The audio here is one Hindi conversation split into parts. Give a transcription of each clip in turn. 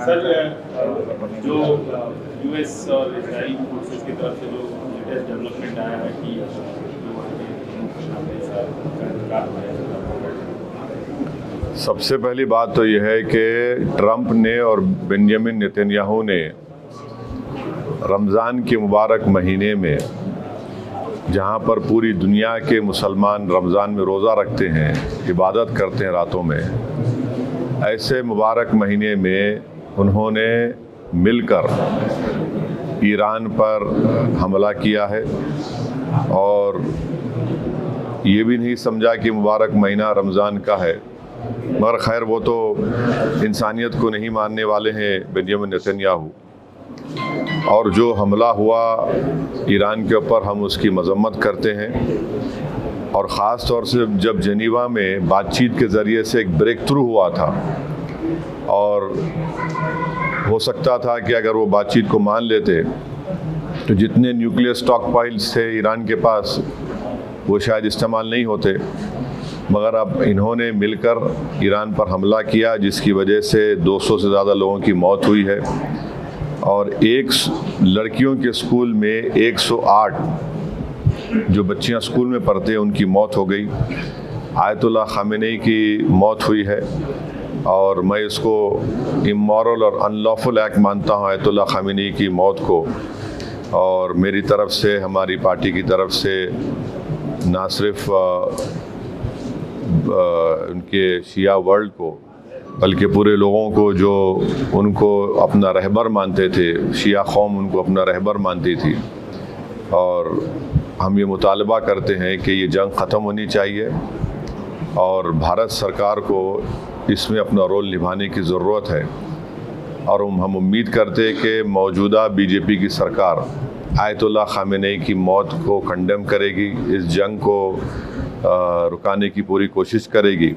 सर, जो यूएस और इजराइल फोर्सेस की तरफ से जो लेटेस्ट डेवलपमेंट आया है कि जो वहाँ के का सबसे पहली बात तो यह है कि ट्रंप ने और बेंजामिन नेतन्याहू ने रमज़ान के मुबारक महीने में, जहाँ पर पूरी दुनिया के मुसलमान रमज़ान में रोज़ा रखते हैं, इबादत करते हैं रातों में, ऐसे मुबारक महीने में उन्होंने मिलकर ईरान पर हमला किया है और ये भी नहीं समझा कि मुबारक महीना रमज़ान का है। मगर खैर, वो तो इंसानियत को नहीं मानने वाले हैं बेंजामिन नेतन्याहू। और जो हमला हुआ ईरान के ऊपर, हम उसकी मजम्मत करते हैं। और ख़ास तौर से जब जनीवा में बातचीत के ज़रिए से एक ब्रेक थ्रू हुआ था, और हो सकता था कि अगर वो बातचीत को मान लेते तो जितने न्यूक्लियर स्टॉक पाइल्स थे ईरान के पास, वो शायद इस्तेमाल नहीं होते। मगर अब इन्होंने मिलकर ईरान पर हमला किया, जिसकी वजह से 200 से ज़्यादा लोगों की मौत हुई है। और एक लड़कियों के स्कूल में 108 जो बच्चियां स्कूल में पढ़ते हैं, उनकी मौत हो गई। आयतुल्लाह ख़ामेनी की मौत हुई है और मैं इसको इमोरल और अनलॉफुल एक्ट मानता हूँ, आयतुल्लाह ख़ामेनी की मौत को। और मेरी तरफ से, हमारी पार्टी की तरफ से, ना सिर्फ उनके शिया वर्ल्ड को, बल्कि पूरे लोगों को जो उनको अपना रहबर मानते थे, शिया कौम उनको अपना रहबर मानती थी। और हम ये मुतालबा करते हैं कि ये जंग ख़त्म होनी चाहिए और भारत सरकार को इसमें अपना रोल निभाने की ज़रूरत है। और हम उम्मीद करते हैं कि मौजूदा बीजेपी की सरकार आयतुल्लाह ख़ामेनी की मौत को कंडेम करेगी, इस जंग को रुकाने की पूरी कोशिश करेगी।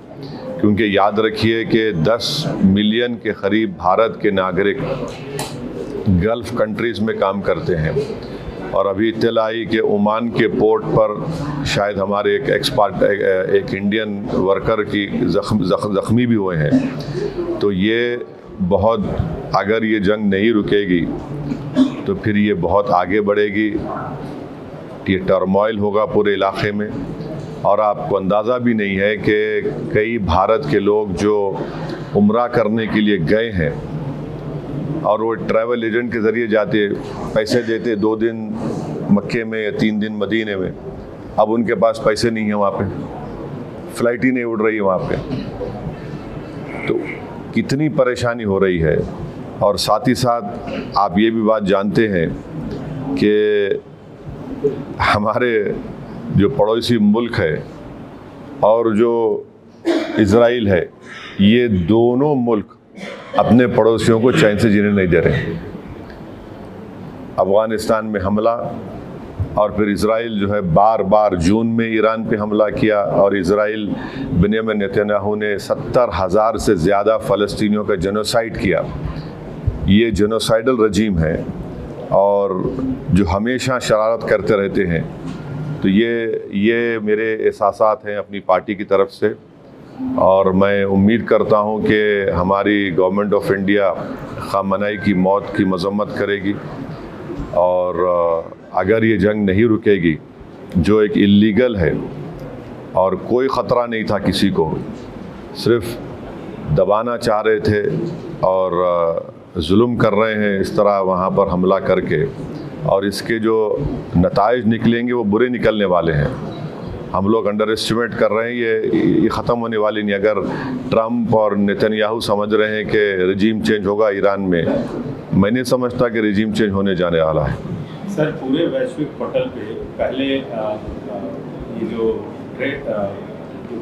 क्योंकि याद रखिए कि 10 मिलियन के करीब भारत के नागरिक गल्फ़ कंट्रीज़ में काम करते हैं। और अभी इत्तला आई कि ओमान के पोर्ट पर शायद हमारे एक इंडियन वर्कर की ज़ख्मी भी हुए हैं। तो ये बहुत, अगर ये जंग नहीं रुकेगी तो फिर ये बहुत आगे बढ़ेगी, ये टर्मोइल होगा पूरे इलाके में। और आपको अंदाज़ा भी नहीं है कि कई भारत के लोग जो उम्रा करने के लिए गए हैं और वो ट्रैवल एजेंट के ज़रिए जाते, पैसे देते 2 दिन मक्के में या 3 दिन मदीने में, अब उनके पास पैसे नहीं हैं, वहाँ पे फ़्लाइट ही नहीं उड़ रही है वहाँ पे। तो कितनी परेशानी हो रही है। और साथ ही साथ आप ये भी बात जानते हैं कि हमारे जो पड़ोसी मुल्क है और जो इज़राइल है, ये दोनों मुल्क अपने पड़ोसियों को चैन से जीने नहीं दे रहे। अफ़गानिस्तान में हमला, और फिर इज़राइल जो है बार बार जून में ईरान पे हमला किया। और इज़राइल, बेंजामिन नेतन्याहू ने 70,000 से ज़्यादा फ़लस्तीनियों का जेनोसाइड किया। ये जेनोसाइडल रजीम है और जो हमेशा शरारत करते रहते हैं। तो ये मेरे एहसासात हैं अपनी पार्टी की तरफ से। और मैं उम्मीद करता हूं कि हमारी गवर्नमेंट ऑफ इंडिया ख़ामेनी की मौत की मजम्मत करेगी। और अगर ये जंग नहीं रुकेगी, जो एक इल्लीगल है और कोई ख़तरा नहीं था किसी को, सिर्फ दबाना चाह रहे थे और जुल्म कर रहे हैं इस तरह वहाँ पर हमला करके, और इसके जो नताइज निकलेंगे वो बुरे निकलने वाले हैं। हम लोग अंडर एस्टिमेट कर रहे हैं, ये ख़त्म होने वाली नहीं। अगर ट्रंप और नेतन्याहू समझ रहे हैं कि रिजीम चेंज होगा ईरान में, मैं नहीं समझता कि रिजीम चेंज होने जाने वाला है। सर, पूरे वैश्विक पटल पे पहले ये जो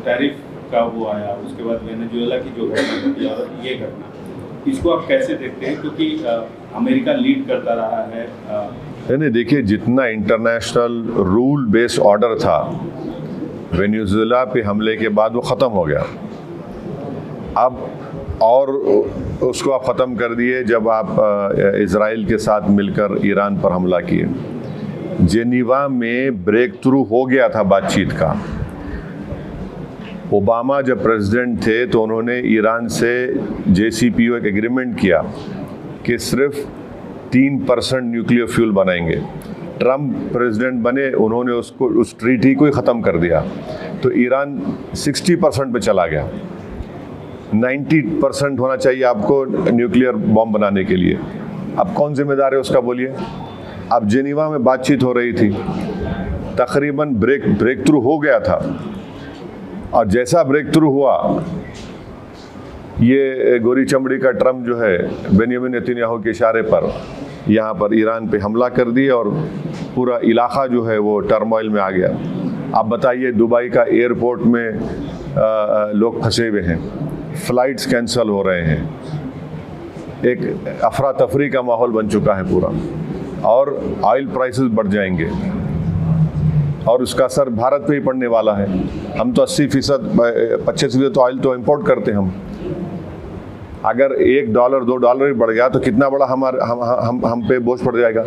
टैरिफ का वो आया, उसके बाद वेनेजुएला की जो घटना घटी और ये घटना, इसको आप कैसे देखते हैं? क्योंकि अमेरिका लीड करता रहा है। नहीं, देखिए, जितना इंटरनेशनल रूल बेस्ड ऑर्डर था वेनेजुएला पे हमले के बाद, वो ख़त्म हो गया। अब और उसको आप ख़त्म कर दिए जब आप इज़राइल के साथ मिलकर ईरान पर हमला किए। जेनीवा में ब्रेक थ्रू हो गया था बातचीत का, ओबामा जब प्रेसिडेंट थे तो उन्होंने ईरान से JCPOA एक एग्रीमेंट किया कि सिर्फ 3% न्यूक्लियर फ्यूल बनाएंगे। ट्रम्प प्रेसिडेंट बने, उन्होंने उस ट्रीटी को ही ख़त्म कर दिया, तो ईरान 60% पे चला गया। 90% होना चाहिए आपको न्यूक्लियर बॉम्ब बनाने के लिए। अब कौन जिम्मेदार है उसका, बोलिए। अब जेनीवा में बातचीत हो रही थी, तकरीबन ब्रेक थ्रू हो गया था, और जैसा ब्रेक थ्रू हुआ, ये गोरी चमड़ी का ट्रम्प जो है बेंजामिन नेतन्याहू के इशारे पर यहाँ पर ईरान पे हमला कर दिया और पूरा इलाका जो है वो टर्मोइल में आ गया। आप बताइए, दुबई का एयरपोर्ट में लोग फंसे हुए हैं, फ़्लाइट्स कैंसिल हो रहे हैं, एक अफरा तफरी का माहौल बन चुका है पूरा, और ऑयल प्राइसेस बढ़ जाएंगे और उसका असर भारत पे ही पड़ने वाला है। हम तो 80%, 25% तो ऑयल तो इंपोर्ट करते हैं हम। अगर $1, $2 भी बढ़ गया तो कितना बड़ा हम पे बोझ पड़ जाएगा।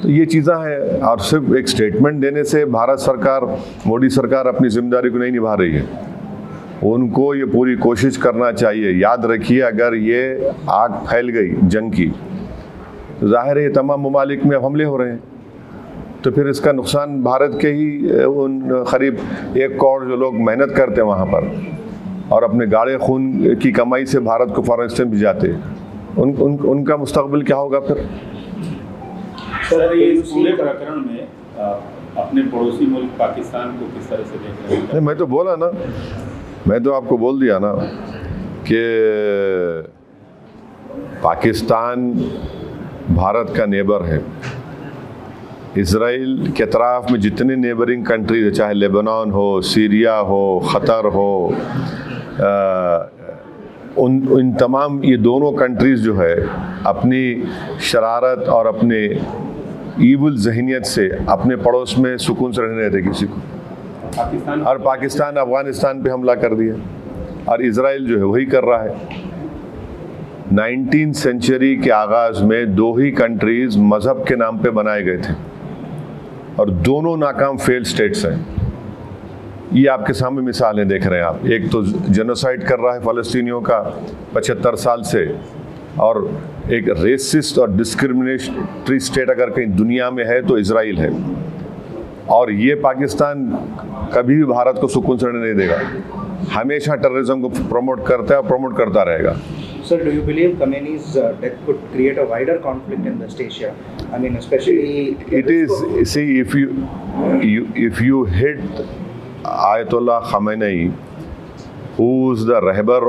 तो ये चीज़ें हैं, और सिर्फ एक स्टेटमेंट देने से भारत सरकार, मोदी सरकार अपनी जिम्मेदारी को नहीं निभा रही है। उनको ये पूरी कोशिश करना चाहिए। याद रखिए, अगर ये आग फैल गई जंग की, तो जाहिर है ये तमाम ममालिक में हमले हो रहे हैं, तो फिर इसका नुकसान भारत के ही उन करीब 1 करोड़ जो लोग मेहनत करते हैं वहाँ पर और अपने गाढ़े खून की कमाई से भारत को फॉरेन एक्सचेंज भिजाते हैं, उनका मुस्तकबिल क्या होगा फिर। सर, ये पूरे प्रकरण में अपने पड़ोसी मुल्क पाकिस्तान को किस तरह से देख रहे हैं? मैं तो बोला ना, मैं तो आपको बोल दिया ना कि पाकिस्तान भारत का नेबर है। इज़राइल के अतराफ़ में जितने नेबरिंग कंट्रीज है, चाहे लेबनान हो, सीरिया हो, ख़तर हो, उन तमाम ये दोनों कंट्रीज़ जो है अपनी शरारत और अपने ईवल जहनीत से अपने पड़ोस में सुकून से रहने देते किसी को। और पाकिस्तान अफ़गानिस्तान पे हमला कर दिया, और इज़राइल जो है वही कर रहा है। 19वीं सेंचुरी के आगाज़ में 2 ही कंट्रीज़ मज़हब के नाम पे बनाए गए थे, और दोनों नाकाम फेल स्टेट्स हैं। ये आपके सामने मिसालें देख रहे हैं आप। एक तो जेनोसाइड कर रहा है फ़लस्तीनियों का 75 साल से, और एक रेसिस्ट और डिस्क्रिमिनेटरी स्टेट अगर कहीं दुनिया में है तो इज़राइल है। और ये पाकिस्तान कभी भी भारत को सुकून से रहने नहीं देगा, हमेशा टेररिज्म को प्रमोट करता है और प्रमोट करता रहेगा। Sir, do you believe Khamenei's death could create a wider conflict in West Asia? I mean, especially it is. See, if you hit Ayatollah Khamenei, who's the Rahbar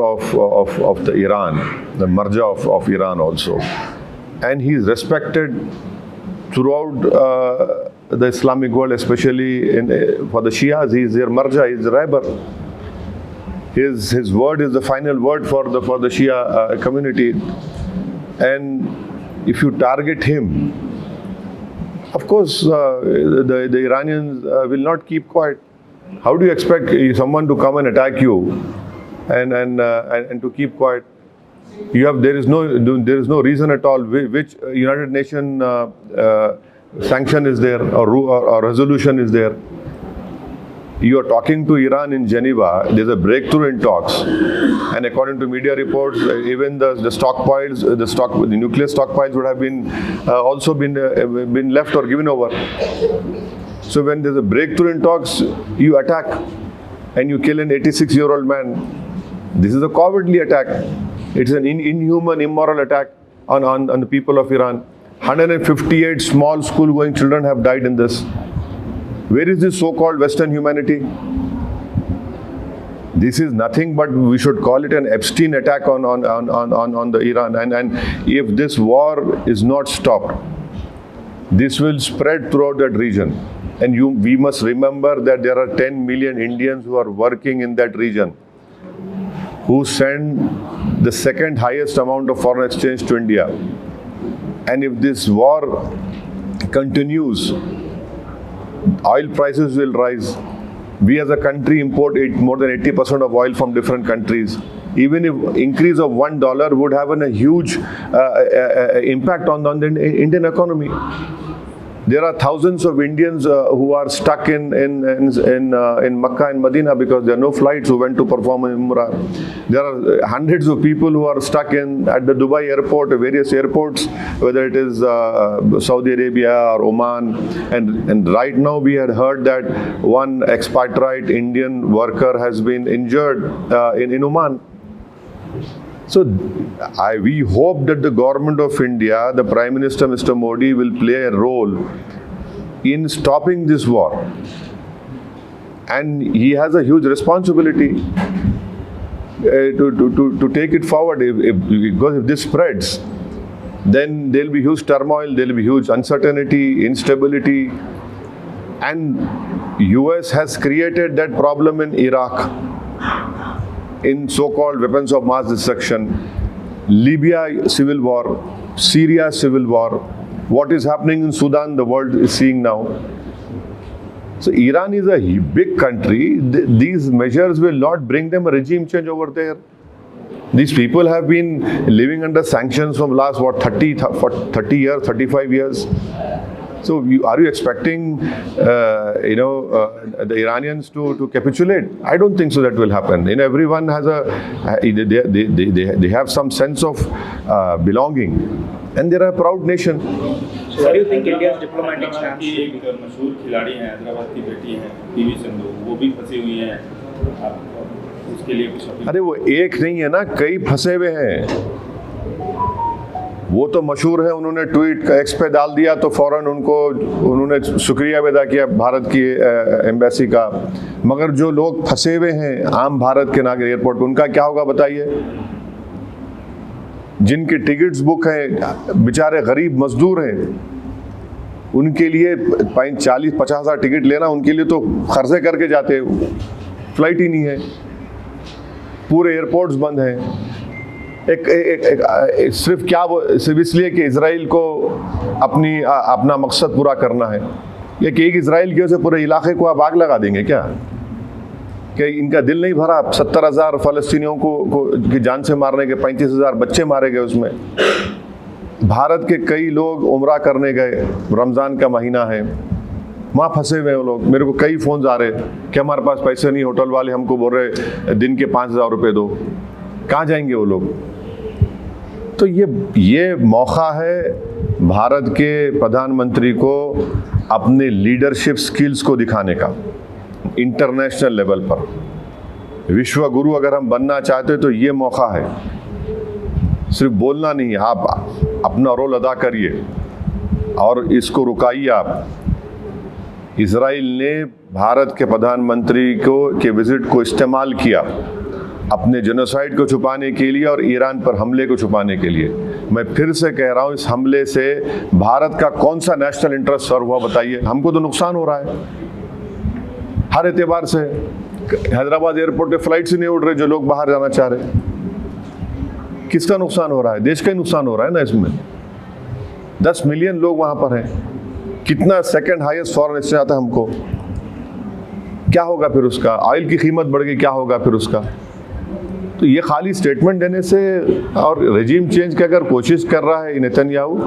of the Iran, the Marja of Iran also, and he's respected throughout the Islamic world, especially for the Shias. He's their Marja, he's the Rahbar. His word is the final word for the Shia community, and if you target him, of course the Iranians will not keep quiet. How do you expect someone to come and attack you and to keep quiet? There is no reason at all. Which United Nations sanction is there, or resolution is there? You are talking to Iran in Geneva. There's a breakthrough in talks, and according to media reports, even the stockpiles, the nuclear stockpiles would have been left or given over. So when there's a breakthrough in talks, you attack and you kill an 86-year-old man. This is a cowardly attack. It's an inhuman, immoral attack on the people of Iran. 158 small school-going children have died in this. Where is this so-called Western humanity? This is nothing but, we should call it an Epstein attack on the Iran. And if this war is not stopped, this will spread throughout that region. And we must remember that there are 10 million Indians who are working in that region, who send the second highest amount of foreign exchange to India. And if this war continues, oil prices will rise. We as a country import more than 80% of oil from different countries. Even if increase of $1 would have a huge impact on the Indian economy. There are thousands of Indians who are stuck in Makkah and Medina because there are no flights who went to perform in Umrah. There are hundreds of people who are stuck at the Dubai airport, various airports, whether it is Saudi Arabia or Oman. And right now we had heard that one expatriate Indian worker has been injured in Oman. So we hope that the government of India, the Prime Minister Mr. Modi, will play a role in stopping this war. And he has a huge responsibility to take it forward. Because if this spreads, then there will be huge turmoil, there will be huge uncertainty, instability. And US has created that problem in Iraq, in so-called weapons of mass destruction, Libya civil war, Syria civil war, what is happening in Sudan, the world is seeing now. So Iran is a big country. These measures will not bring them a regime change over there. These people have been living under sanctions from last 30 years, 35 years. So are you expecting, the Iranians to capitulate? I don't think so that will happen. Everyone has they have some sense of belonging, and they're a proud nation. So what do you think India's diplomatic stance should be? एक मशहूर खिलाड़ी हैं, हैदराबाद की बेटी हैं, पीवी सिंधु, वो भी फंसी हुई हैं। उसके लिए कुछ अपील? अरे वो एक नहीं है ना, कई फंसे हुए हैं। वो तो मशहूर है, उन्होंने ट्वीट एक्स पे डाल दिया तो फौरन उन्होंने शुक्रिया अदा किया भारत की एम्बेसी का। मगर जो लोग फंसे हुए हैं आम भारत के नागरिक एयरपोर्ट, उनका क्या होगा बताइए? जिनके टिकट्स बुक हैं, बेचारे गरीब मजदूर हैं, उनके लिए 40-50 हज़ार टिकट लेना, उनके लिए तो खर्चे करके जाते, फ्लाइट ही नहीं है, पूरे एयरपोर्ट्स बंद हैं। सिर्फ इसलिए कि इजराइल को अपना मकसद पूरा करना है, या कि एक इजराइल की वजह से पूरे इलाके को आप आग लगा देंगे क्या? कि इनका दिल नहीं भरा? 70,000 फ़लस्तीनियों को की जान से मारने के, 35,000 बच्चे मारे गए उसमें। भारत के कई लोग उम्रा करने गए, रमज़ान का महीना है, वहाँ फंसे हुए वो लोग। मेरे को कई फ़ोन आ रहे कि हमारे पास पैसे नहीं, होटल वाले हमको बोल रहे दिन के 5,000 रुपये दो। कहाँ जाएंगे वो लोग? तो ये मौका है भारत के प्रधानमंत्री को अपने लीडरशिप स्किल्स को दिखाने का इंटरनेशनल लेवल पर। विश्व गुरु अगर हम बनना चाहते तो ये मौका है, सिर्फ बोलना नहीं, आप अपना रोल अदा करिए और इसको रुकाइए आप। इजराइल ने भारत के प्रधानमंत्री के विजिट को इस्तेमाल किया अपने जेनोसाइड को छुपाने के लिए और ईरान पर हमले को छुपाने के लिए। मैं फिर से कह रहा हूँ, इस हमले से भारत का कौन सा नेशनल इंटरेस्ट सर्व हुआ बताइए? हमको तो नुकसान हो रहा है हर एतबार से। हैदराबाद एयरपोर्ट पे फ्लाइट्स ही नहीं उड़ रहे जो लोग बाहर जाना चाह रहे। किसका नुकसान हो रहा है? देश का ही नुकसान हो रहा है ना इसमें। 10 मिलियन लोग वहाँ पर हैं, कितना सेकंड हाईएस्ट फॉरेन एक्सचेंज आता है हमको। क्या होगा फिर उसका? ऑयल की कीमत बढ़ गई, क्या होगा फिर उसका? तो ये खाली स्टेटमेंट देने से और रेजिम चेंज की अगर कोशिश कर रहा है नेतन्याहू,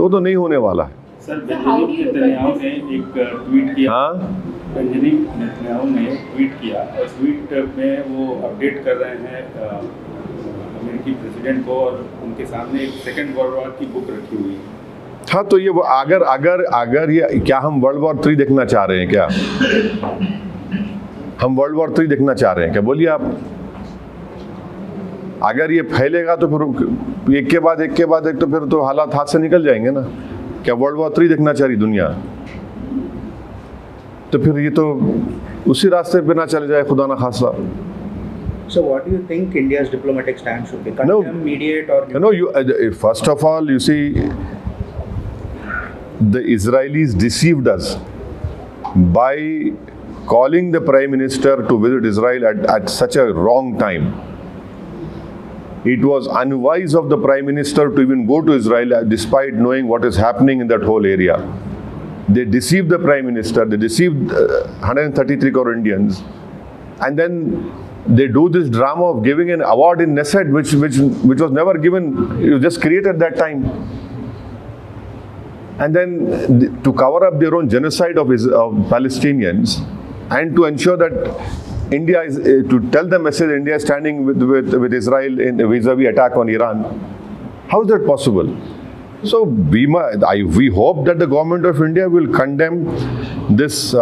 तो नहीं होने वाला है। सर, बेंजामिन नेतन्याहू ने एक ट्वीट किया। हाँ, बेंजामिन नेतन्याहू ने ट्वीट किया और ट्वीट में वो अपडेट कर रहे हैं अमेरिकी प्रेसिडेंट को, और उनके सामने एक सेकेंड वर्ल्ड वॉर की बुक रखी हुई है। हाँ, तो ये अगर ये क्या हम वर्ल्ड वॉर 3 देखना चाह रहे हैं क्या? हम वर्ल्ड वॉर 3 देखना चाह रहे हैं क्या? बोलिए आप। अगर ये फैलेगा तो फिर एक के बाद एक तो फिर तो हालात हाथ से निकल जाएंगे ना। क्या वर्ल्ड वॉर 3 देखना चाह रही दुनिया? तो फिर ये तो उसी रास्ते पे ना चले जाए, खुदा ना खासा। So what do you think India's diplomatic stance should be? Condemn, mediate, or first of all, you see, the Israelis deceived us by calling the Prime Minister to visit Israel at such a wrong time. It was unwise of the Prime Minister to even go to Israel despite knowing what is happening in that whole area. They deceived the Prime Minister, they deceived 133 crore Indians, and then they do this drama of giving an award in Knesset which was never given. It was just created that time. and then to cover up their own genocide of Palestinians, and to ensure that India is to tell the message India is standing with Israel in vis-a-vis attack on Iran. How is that possible? So we hope that the government of India will condemn this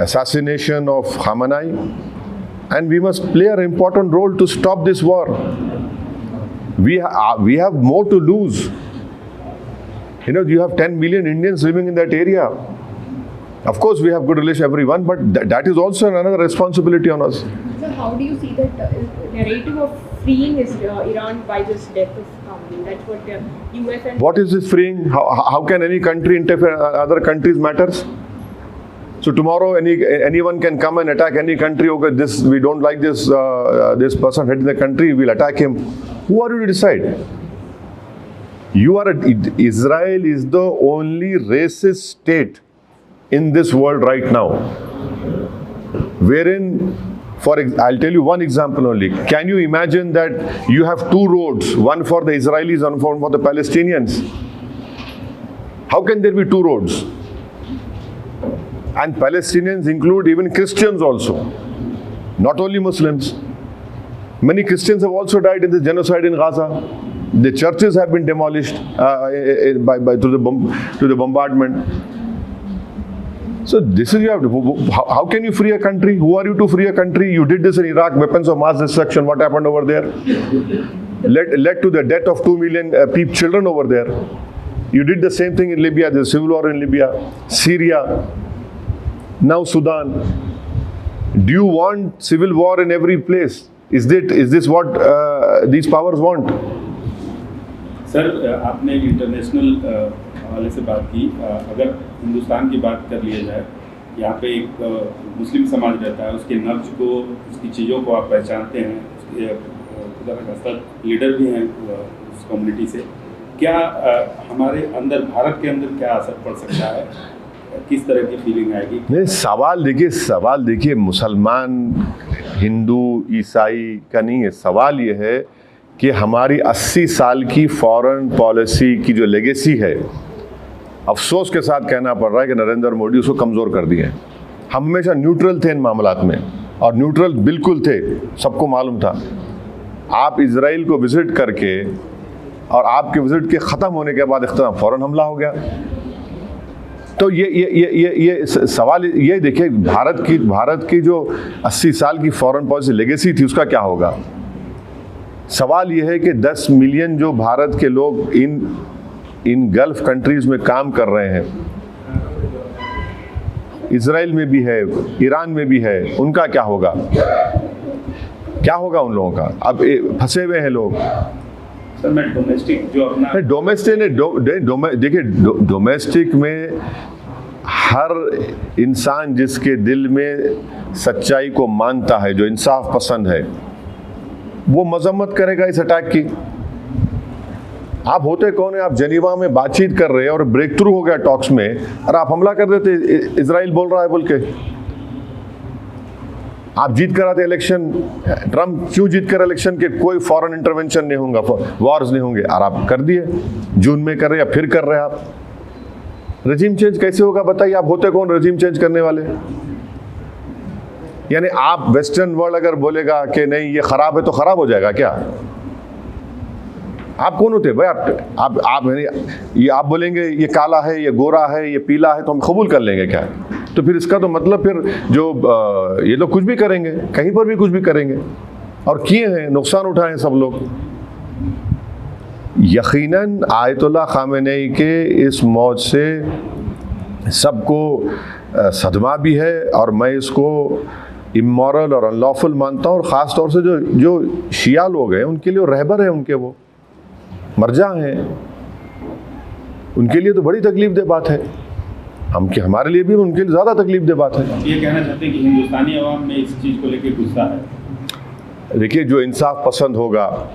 assassination of Khamenei, and we must play an important role to stop this war. We have more to lose. You know, you have 10 million Indians living in that area. Of course, we have good relations with everyone, but that is also another responsibility on us. So how do you see that narrative of freeing Iran by this death of Khamenei? That's what the US and... What is this freeing? How can any country interfere in other countries' matters? So tomorrow anyone can come and attack any country. Okay, we don't like this person heading the country, we'll attack him. Who are you to decide? Israel is the only racist state in this world right now, wherein, I'll tell you one example only. Can you imagine that you have two roads, one for the Israelis and one for the Palestinians? How can there be two roads? And Palestinians include even Christians also, not only Muslims. Many Christians have also died in the genocide in Gaza. The churches have been demolished through the bombardment. So this is how can you free a country? Who are you to free a country? You did this in Iraq, weapons of mass destruction. What happened over there? Led to the death of 2 million children over there. You did the same thing in Libya. There's civil war in Libya, Syria, now Sudan. Do you want civil war in every place? Is this what these powers want? Sir, आपने इंटरनेशनल हवाले से बात की. अगर हिंदुस्तान की बात कर लिया जाए, यहाँ पे एक मुस्लिम समाज रहता है, उसके नब्ज को, उसकी चीज़ों को आप पहचानते हैं, उसके लीडर भी हैं उस कम्युनिटी से. क्या हमारे अंदर, भारत के अंदर क्या असर पड़ सकता है? किस तरह की फीलिंग आएगी? नहीं, सवाल देखिए मुसलमान, हिंदू, ईसाई का नहीं है. सवाल ये है कि हमारी 80 साल की फॉरेन पॉलिसी की जो लेगेसी है, अफसोस के साथ कहना पड़ रहा है कि नरेंद्र मोदी उसको कमज़ोर कर दिए हैं. हम हमेशा न्यूट्रल थे इन मामलात में, और न्यूट्रल बिल्कुल थे, सबको मालूम था. आप इजराइल को विज़िट करके और आपके विज़िट के ख़त्म होने के बाद इख्तिलाफ फ़ौरन हमला हो गया. तो ये सवाल ये देखिए, भारत की जो 80 साल की फॉरेन पॉलिसी लेगेसी थी, उसका क्या होगा? सवाल ये है कि 10 मिलियन जो भारत के लोग इन गल्फ कंट्रीज़ में काम कर रहे हैं, इजराइल में भी है, ईरान में भी है, उनका क्या होगा? क्या होगा उन लोगों का? अब फंसे हुए हैं लोग. सर, मैं डोमेस्टिक जो अपना देखिए, डोमेस्टिक में हर इंसान जिसके दिल में सच्चाई को मानता है, जो इंसाफ पसंद है, वो मजम्मत करेगा इस अटैक की. आप होते कौन है? आप जेनीवा में बातचीत कर रहे हैं और ब्रेक थ्रू हो गया टॉक्स में, और आप हमला कर देते. इजराइल बोल रहा है बोल के. आप जीत कर आते इलेक्शन. ट्रम्प क्यों जीत कर इलेक्शन के कोई फॉरेन इंटरवेंशन नहीं होगा, वॉर्स नहीं होंगे, और आप कर दिए. जून में कर रहे या फिर कर रहे आप. रजीम चेंज कैसे होगा बताइए? आप होते कौन रजीम चेंज करने वाले? यानी आप वेस्टर्न वर्ल्ड अगर बोलेगा कि नहीं ये खराब है तो खराब हो जाएगा क्या? आप कौन होते भाई? आप बोलेंगे ये काला है, ये गोरा है, ये पीला है, तो हम कबूल कर लेंगे क्या? तो फिर इसका तो मतलब फिर जो ये लोग कुछ भी करेंगे, कहीं पर भी कुछ भी करेंगे, और किए हैं, नुकसान उठाए हैं सब लोग. यकीनन आयतुल्लाह खामेनेई के इस मौत से सबको सदमा भी है, और मैं इसको इमोरल और अनलॉफुल मानता हूँ. और ख़ास तौर से जो शिया लोग हैं, उनके लिए रहबर हैं, उनके वो मरजा हैं, उनके लिए तो बड़ी तकलीफ दे बात है. हमारे लिए भी, उनके लिए ज़्यादा तकलीफ दे बात है. ये कहना चाहते हैं कि हिंदुस्तानी अवाम में इस चीज़ को लेकर गुस्सा है. देखिए, जो इंसाफ पसंद होगा,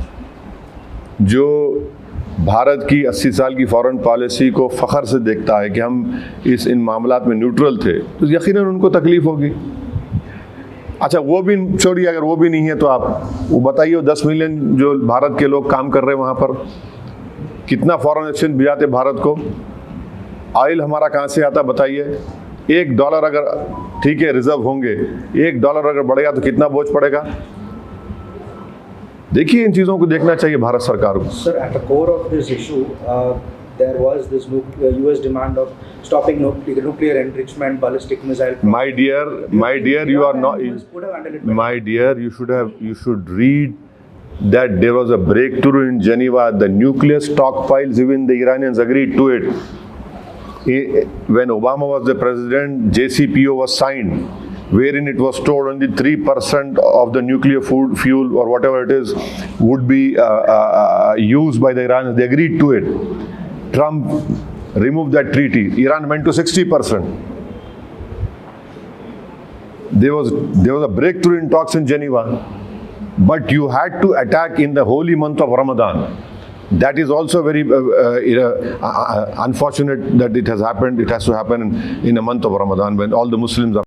जो भारत की 80 साल की फॉरेन पॉलिसी को फ़ख्र से देखता है कि हम इन मामलात में न्यूट्रल थे, तो यकीनन उनको तकलीफ़ होगी. अच्छा, वो भी छोड़िए, अगर वो भी नहीं है तो आप वो बताइए, 10 मिलियन जो भारत के लोग काम कर रहे हैं वहाँ पर, कितना फॉरेन एक्सचेंज भिजाते भारत को? ऑयल हमारा कहाँ से आता बताइए? $1 अगर ठीक है रिजर्व होंगे, $1 अगर बढ़ेगा तो कितना बोझ पड़ेगा? देखिए इन चीज़ों को देखना चाहिए भारत सरकार को। Sir, at the core of this issue, there was this US demand of stopping nuclear enrichment, ballistic missile. My dear, you are not. US could have handled it better. My dear, you should read that there was a breakthrough in Geneva. The nuclear stockpiles, even the Iranians agreed to it. When Obama was the president, JCPO was signed, wherein it was told only 3% of the nuclear fuel or whatever it is would be used by the Iranians. They agreed to it. Trump removed that treaty. Iran went to 60%. There was a breakthrough in talks in Geneva, but you had to attack in the holy month of Ramadan. That is also very unfortunate that it has happened. It has to happen in a month of Ramadan when all the Muslims are